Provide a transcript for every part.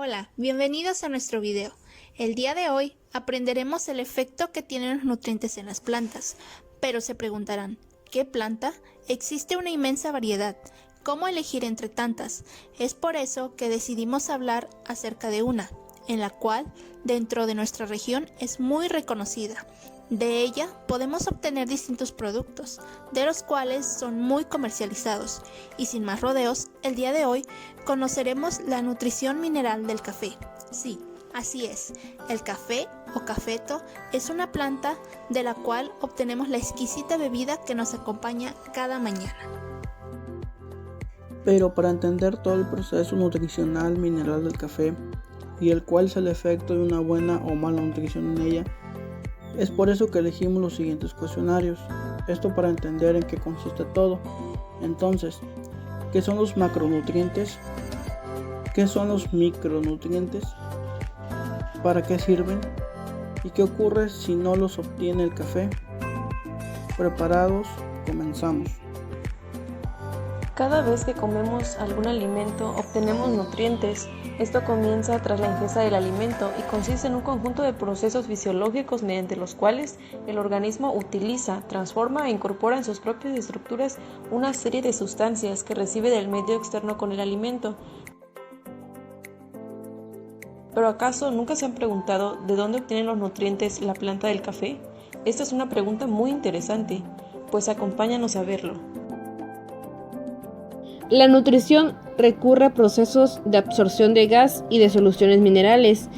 Hola, bienvenidos a nuestro video. El día de hoy aprenderemos el efecto que tienen los nutrientes en las plantas, pero se preguntarán, ¿qué planta? Existe una inmensa variedad. ¿Cómo elegir entre tantas? Es por eso que decidimos hablar acerca de una, en la cual, dentro de nuestra región, es muy reconocida. De ella podemos obtener distintos productos, de los cuales son muy comercializados. Y sin más rodeos, el día de hoy conoceremos la nutrición mineral del café. Sí, así es, el café o cafeto es una planta de la cual obtenemos la exquisita bebida que nos acompaña cada mañana. Pero para entender todo el proceso nutricional mineral del café y el cual es el efecto de una buena o mala nutrición en ella, es por eso que elegimos los siguientes cuestionarios. Esto para entender en qué consiste todo. Entonces, ¿qué son los macronutrientes? ¿Qué son los micronutrientes? ¿Para qué sirven? ¿Y qué ocurre si no los obtiene el café? Preparados, comenzamos. Cada vez que comemos algún alimento obtenemos nutrientes. Esto comienza tras la ingesta del alimento y consiste en un conjunto de procesos fisiológicos mediante los cuales el organismo utiliza, transforma e incorpora en sus propias estructuras una serie de sustancias que recibe del medio externo con el alimento. ¿Pero acaso nunca se han preguntado de dónde obtienen los nutrientes la planta del café? Esta es una pregunta muy interesante, pues acompáñanos a verlo. La nutrición recurre a procesos de absorción de gas y de soluciones minerales.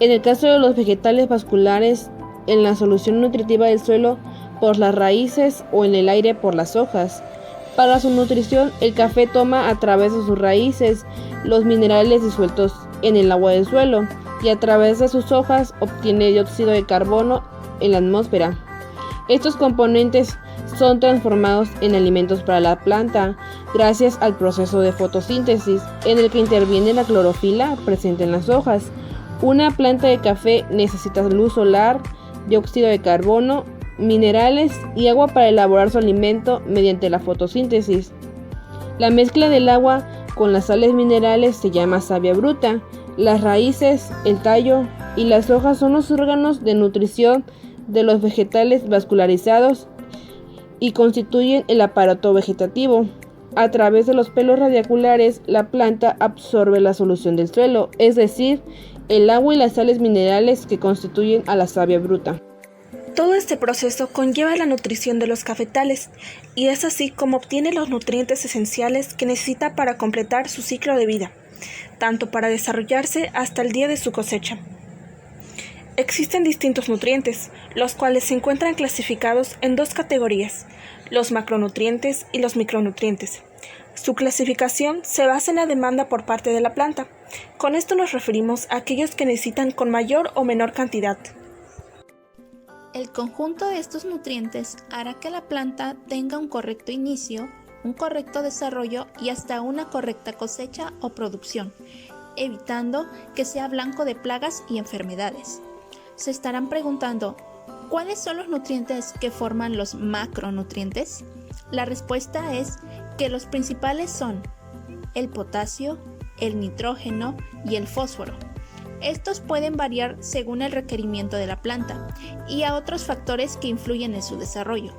En el caso de los vegetales vasculares, en la solución nutritiva del suelo por las raíces o en el aire por las hojas. Para su nutrición, el café toma a través de sus raíces los minerales disueltos en el agua del suelo y a través de sus hojas obtiene dióxido de carbono en la atmósfera. Estos componentes son transformados en alimentos para la planta gracias al proceso de fotosíntesis en el que interviene la clorofila presente en las hojas. Una planta de café necesita luz solar, dióxido de carbono, minerales y agua para elaborar su alimento mediante la fotosíntesis. La mezcla del agua con las sales minerales se llama savia bruta. Las raíces, el tallo y las hojas son los órganos de nutrición de los vegetales vascularizados y constituyen el aparato vegetativo. A través de los pelos radiculares, la planta absorbe la solución del suelo, es decir, el agua y las sales minerales que constituyen a la savia bruta. Todo este proceso conlleva la nutrición de los cafetales y es así como obtiene los nutrientes esenciales que necesita para completar su ciclo de vida, tanto para desarrollarse hasta el día de su cosecha. Existen distintos nutrientes, los cuales se encuentran clasificados en dos categorías, los macronutrientes y los micronutrientes. Su clasificación se basa en la demanda por parte de la planta. Con esto nos referimos a aquellos que necesitan con mayor o menor cantidad. El conjunto de estos nutrientes hará que la planta tenga un correcto inicio, un correcto desarrollo y hasta una correcta cosecha o producción, evitando que sea blanco de plagas y enfermedades. Se estarán preguntando, ¿cuáles son los nutrientes que forman los macronutrientes? La respuesta es que los principales son el potasio, el nitrógeno y el fósforo. Estos pueden variar según el requerimiento de la planta y a otros factores que influyen en su desarrollo.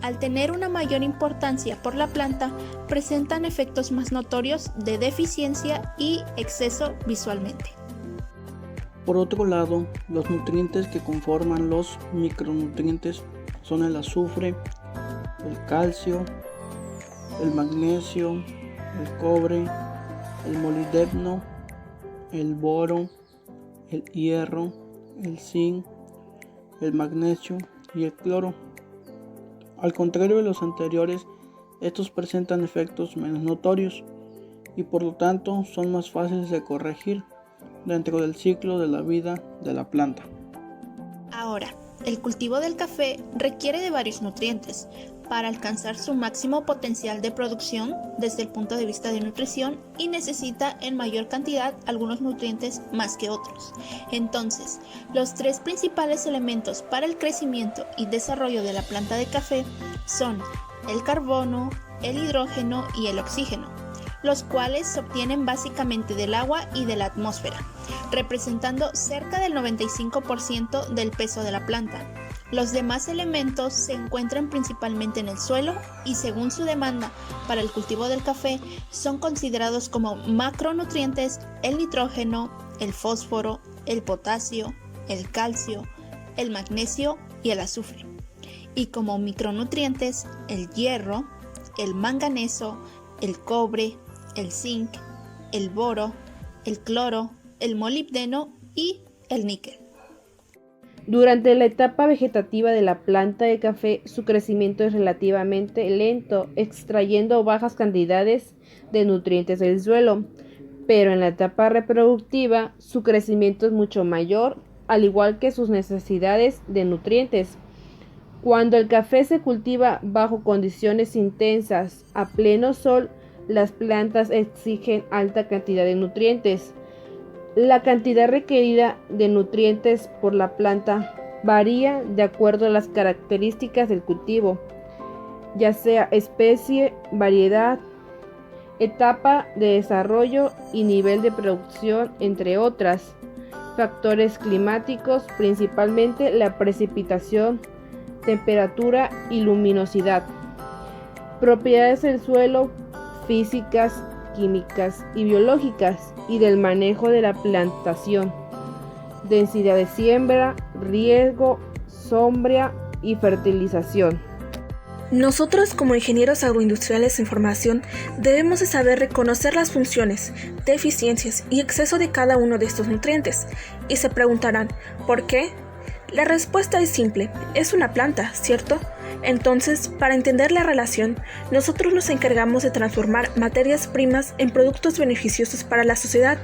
Al tener una mayor importancia por la planta, presentan efectos más notorios de deficiencia y exceso visualmente. Por otro lado, los nutrientes que conforman los micronutrientes son el azufre, el calcio, el magnesio, el cobre, el molibdeno, el boro, el hierro, el zinc, el magnesio y el cloro. Al contrario de los anteriores, estos presentan efectos menos notorios y por lo tanto son más fáciles de corregir dentro del ciclo de la vida de la planta. Ahora, el cultivo del café requiere de varios nutrientes para alcanzar su máximo potencial de producción desde el punto de vista de nutrición y necesita en mayor cantidad algunos nutrientes más que otros. Entonces, los tres principales elementos para el crecimiento y desarrollo de la planta de café son el carbono, el hidrógeno y el oxígeno. los cuales se obtienen básicamente del agua y de la atmósfera, representando cerca del 95% del peso de la planta. Los demás elementos se encuentran principalmente en el suelo y, según su demanda para el cultivo del café, son considerados como macronutrientes el nitrógeno, el fósforo, el potasio, el calcio, el magnesio y el azufre, y como micronutrientes el hierro, el manganeso, el cobre, el zinc, el boro, el cloro, el molibdeno y el níquel. Durante la etapa vegetativa de la planta de café, su crecimiento es relativamente lento, extrayendo bajas cantidades de nutrientes del suelo, pero en la etapa reproductiva su crecimiento es mucho mayor, al igual que sus necesidades de nutrientes. Cuando el café se cultiva bajo condiciones intensas, a pleno sol, las plantas exigen alta cantidad de nutrientes. La cantidad requerida de nutrientes por la planta varía de acuerdo a las características del cultivo, ya sea especie, variedad, etapa de desarrollo y nivel de producción, entre otras. Factores climáticos, principalmente la precipitación, temperatura y luminosidad. Propiedades del suelo, físicas, químicas y biológicas, y del manejo de la plantación, densidad de siembra, riego, sombra y fertilización. Nosotros, como ingenieros agroindustriales en formación, debemos de saber reconocer las funciones, deficiencias y exceso de cada uno de estos nutrientes. Y se preguntarán, ¿por qué? La respuesta es simple, es una planta, ¿cierto? Entonces, para entender la relación, nosotros nos encargamos de transformar materias primas en productos beneficiosos para la sociedad.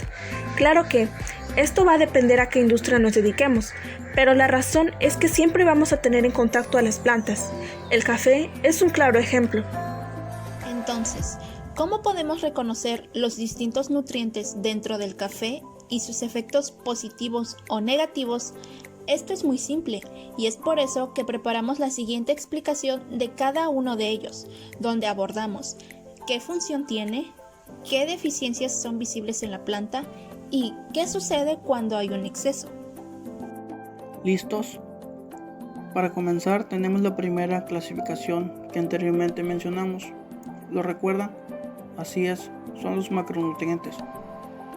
Claro que esto va a depender a qué industria nos dediquemos, pero la razón es que siempre vamos a tener en contacto a las plantas. El café es un claro ejemplo. Entonces, ¿cómo podemos reconocer los distintos nutrientes dentro del café y sus efectos positivos o negativos? Esto es muy simple y es por eso que preparamos la siguiente explicación de cada uno de ellos, donde abordamos qué función tiene, qué deficiencias son visibles en la planta y qué sucede cuando hay un exceso. ¿Listos? Para comenzar tenemos la primera clasificación que anteriormente mencionamos. ¿Lo recuerdan? Así es, son los macronutrientes.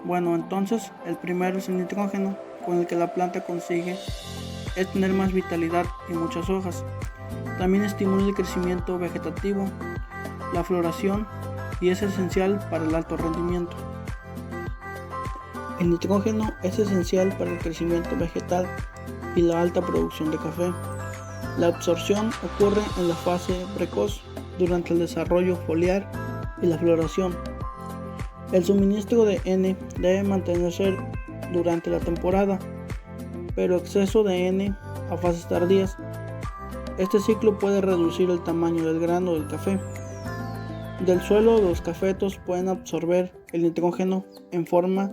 Bueno, entonces el primero es el nitrógeno, con el que la planta consigue es tener más vitalidad y muchas hojas. También estimula el crecimiento vegetativo, la floración y es esencial para el alto rendimiento. El nitrógeno es esencial para el crecimiento vegetal y la alta producción de café. La absorción ocurre en la fase precoz, durante el desarrollo foliar y la floración. El suministro de N debe mantenerse durante la temporada, pero exceso de N a fases tardías. Este ciclo puede reducir el tamaño del grano del café. Del suelo, los cafetos pueden absorber el nitrógeno en forma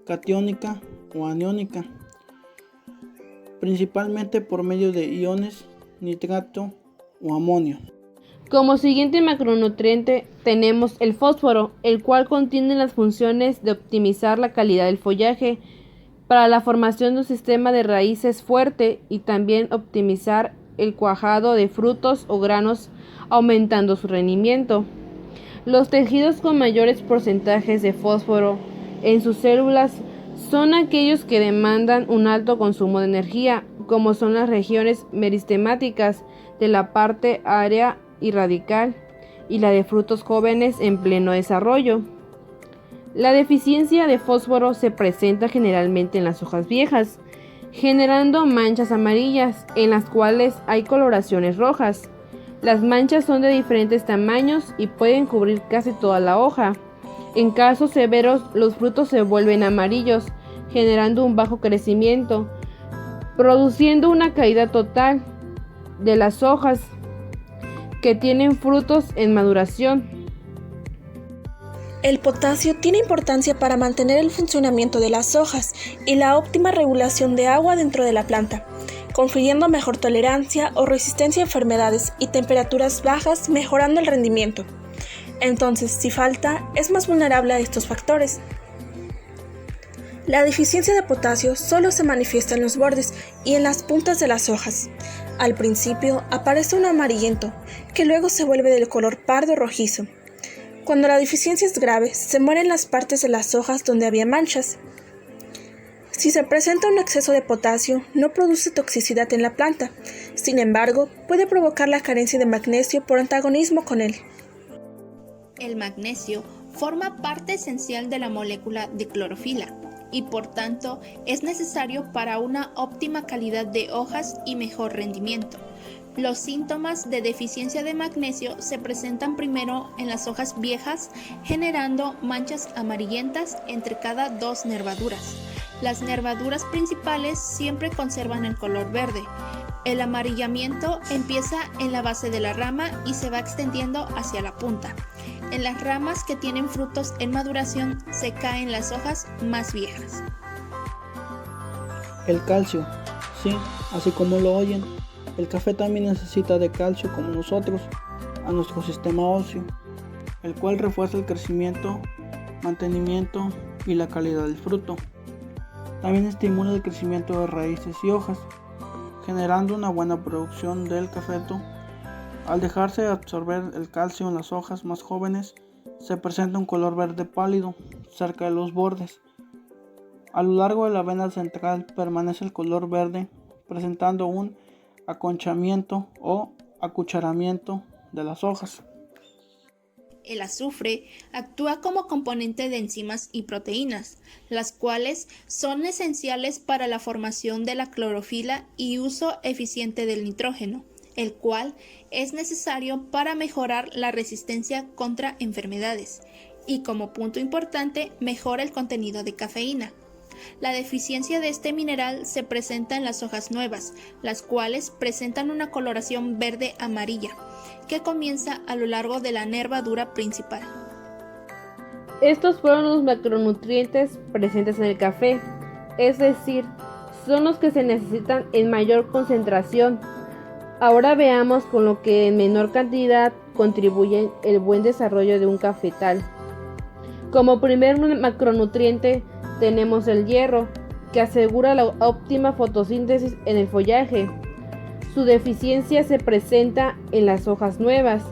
catiónica o aniónica, principalmente por medio de iones nitrato o amonio. Como siguiente macronutriente tenemos el fósforo, el cual contiene las funciones de optimizar la calidad del follaje para la formación de un sistema de raíces fuerte y también optimizar el cuajado de frutos o granos, aumentando su rendimiento. Los tejidos con mayores porcentajes de fósforo en sus células son aquellos que demandan un alto consumo de energía, como son las regiones meristemáticas de la parte área y radical y la de frutos jóvenes en pleno desarrollo. La deficiencia de fósforo se presenta generalmente en las hojas viejas, generando manchas amarillas en las cuales hay coloraciones rojas. Las manchas son de diferentes tamaños y pueden cubrir casi toda la hoja. En casos severos, los frutos se vuelven amarillos, generando un bajo crecimiento, produciendo una caída total de las hojas que tienen frutos en maduración. El potasio tiene importancia para mantener el funcionamiento de las hojas y la óptima regulación de agua dentro de la planta, confiriendo mejor tolerancia o resistencia a enfermedades y temperaturas bajas, mejorando el rendimiento. Entonces, si falta, es más vulnerable a estos factores. La deficiencia de potasio solo se manifiesta en los bordes y en las puntas de las hojas. Al principio aparece un amarillento, que luego se vuelve del color pardo rojizo. Cuando la deficiencia es grave, se mueren las partes de las hojas donde había manchas. Si se presenta un exceso de potasio, no produce toxicidad en la planta. Sin embargo, puede provocar la carencia de magnesio por antagonismo con él. El magnesio forma parte esencial de la molécula de clorofila y por tanto es necesario para una óptima calidad de hojas y mejor rendimiento. Los síntomas de deficiencia de magnesio se presentan primero en las hojas viejas, generando manchas amarillentas entre cada 2 nervaduras. Las nervaduras principales siempre conservan el color verde. El amarillamiento empieza en la base de la rama y se va extendiendo hacia la punta. En las ramas que tienen frutos en maduración se caen las hojas más viejas. El calcio, sí, así como lo oyen, el café también necesita de calcio como nosotros, a nuestro sistema óseo, el cual refuerza el crecimiento, mantenimiento y la calidad del fruto. También estimula el crecimiento de raíces y hojas, generando una buena producción del cafeto. Al dejarse absorber el calcio en las hojas más jóvenes, se presenta un color verde pálido cerca de los bordes. A lo largo de la vena central permanece el color verde, presentando un aconchamiento o acucharamiento de las hojas. El azufre actúa como componente de enzimas y proteínas, las cuales son esenciales para la formación de la clorofila y uso eficiente del nitrógeno, el cual es necesario para mejorar la resistencia contra enfermedades y, como punto importante, mejora el contenido de cafeína. La deficiencia de este mineral se presenta en las hojas nuevas, las cuales presentan una coloración verde-amarilla, que comienza a lo largo de la nervadura principal. Estos fueron los macronutrientes presentes en el café, es decir, son los que se necesitan en mayor concentración. Ahora veamos con lo que en menor cantidad contribuyen el buen desarrollo de un cafetal. Como primer macronutriente tenemos el hierro, que asegura la óptima fotosíntesis en el follaje. Su deficiencia se presenta en las hojas nuevas.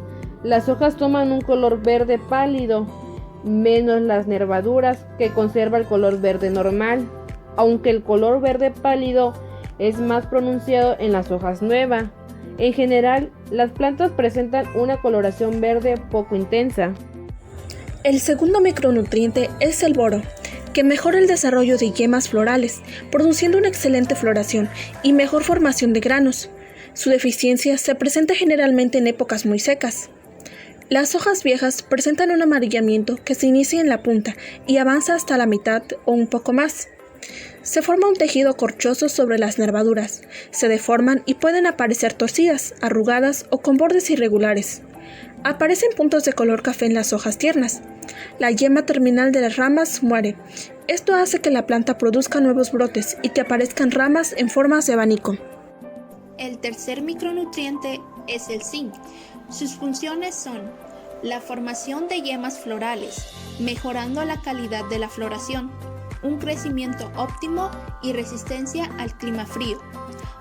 Las hojas toman un color verde pálido, menos las nervaduras, que conserva el color verde normal, aunque el color verde pálido es más pronunciado en las hojas nuevas. En general, las plantas presentan una coloración verde poco intensa. El segundo micronutriente es el boro, que mejora el desarrollo de yemas florales, produciendo una excelente floración y mejor formación de granos. Su deficiencia se presenta generalmente en épocas muy secas. Las hojas viejas presentan un amarillamiento que se inicia en la punta y avanza hasta la mitad o un poco más. Se forma un tejido corchoso sobre las nervaduras, se deforman y pueden aparecer torcidas, arrugadas o con bordes irregulares. Aparecen puntos de color café en las hojas tiernas. La yema terminal de las ramas muere. Esto hace que la planta produzca nuevos brotes y que aparezcan ramas en formas de abanico. El tercer micronutriente es el zinc. Sus funciones son la formación de yemas florales, mejorando la calidad de la floración, un crecimiento óptimo y resistencia al clima frío.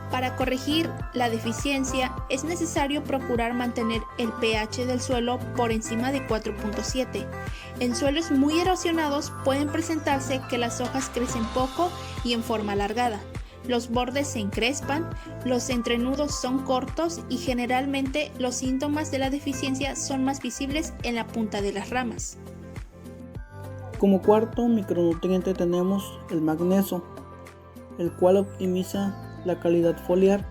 Para corregir la deficiencia es necesario procurar mantener el pH del suelo por encima de 4.7. En suelos muy erosionados pueden presentarse que las hojas crecen poco y en forma alargada. Los bordes se encrespan, los entrenudos son cortos y generalmente los síntomas de la deficiencia son más visibles en la punta de las ramas. Como cuarto micronutriente tenemos el magnesio, el cual optimiza la calidad foliar,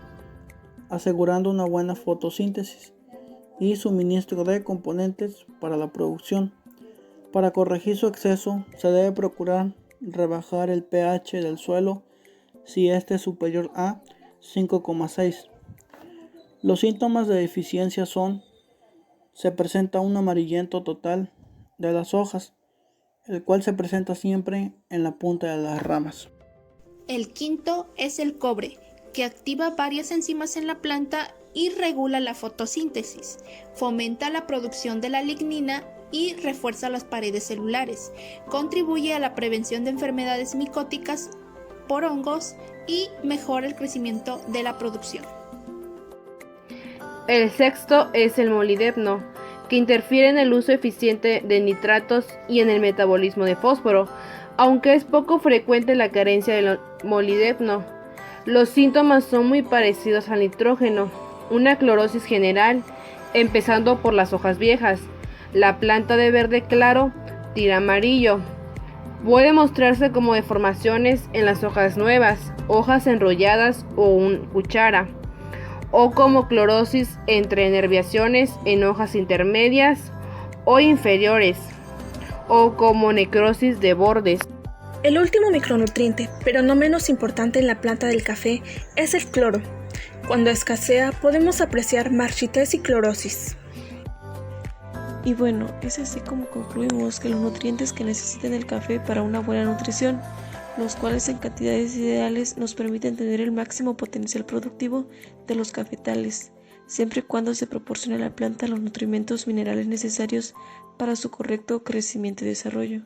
asegurando una buena fotosíntesis y suministro de componentes para la producción. Para corregir su exceso, se debe procurar rebajar el pH del suelo si este es superior a 5,6. Los síntomas de deficiencia se presenta un amarillento total de las hojas, el cual se presenta siempre en la punta de las ramas. El quinto es el cobre, que activa varias enzimas en la planta y regula la fotosíntesis, fomenta la producción de la lignina y refuerza las paredes celulares. Contribuye a la prevención de enfermedades micóticas por hongos y mejora el crecimiento de la producción. El sexto es el molibdeno, que interfiere en el uso eficiente de nitratos y en el metabolismo de fósforo, aunque es poco frecuente la carencia de molibdeno. Los síntomas son muy parecidos al nitrógeno, una clorosis general, empezando por las hojas viejas. La planta de verde claro tira amarillo. Puede mostrarse como deformaciones en las hojas nuevas, hojas enrolladas o un cuchara, o como clorosis entre nerviaciones en hojas intermedias o inferiores, o como necrosis de bordes. El último micronutriente, pero no menos importante en la planta del café, es el cloro. Cuando escasea, podemos apreciar marchitez y clorosis. Y bueno, es así como concluimos que los nutrientes que necesita el café para una buena nutrición, los cuales en cantidades ideales nos permiten tener el máximo potencial productivo de los cafetales, siempre y cuando se proporcione a la planta los nutrimentos minerales necesarios para su correcto crecimiento y desarrollo.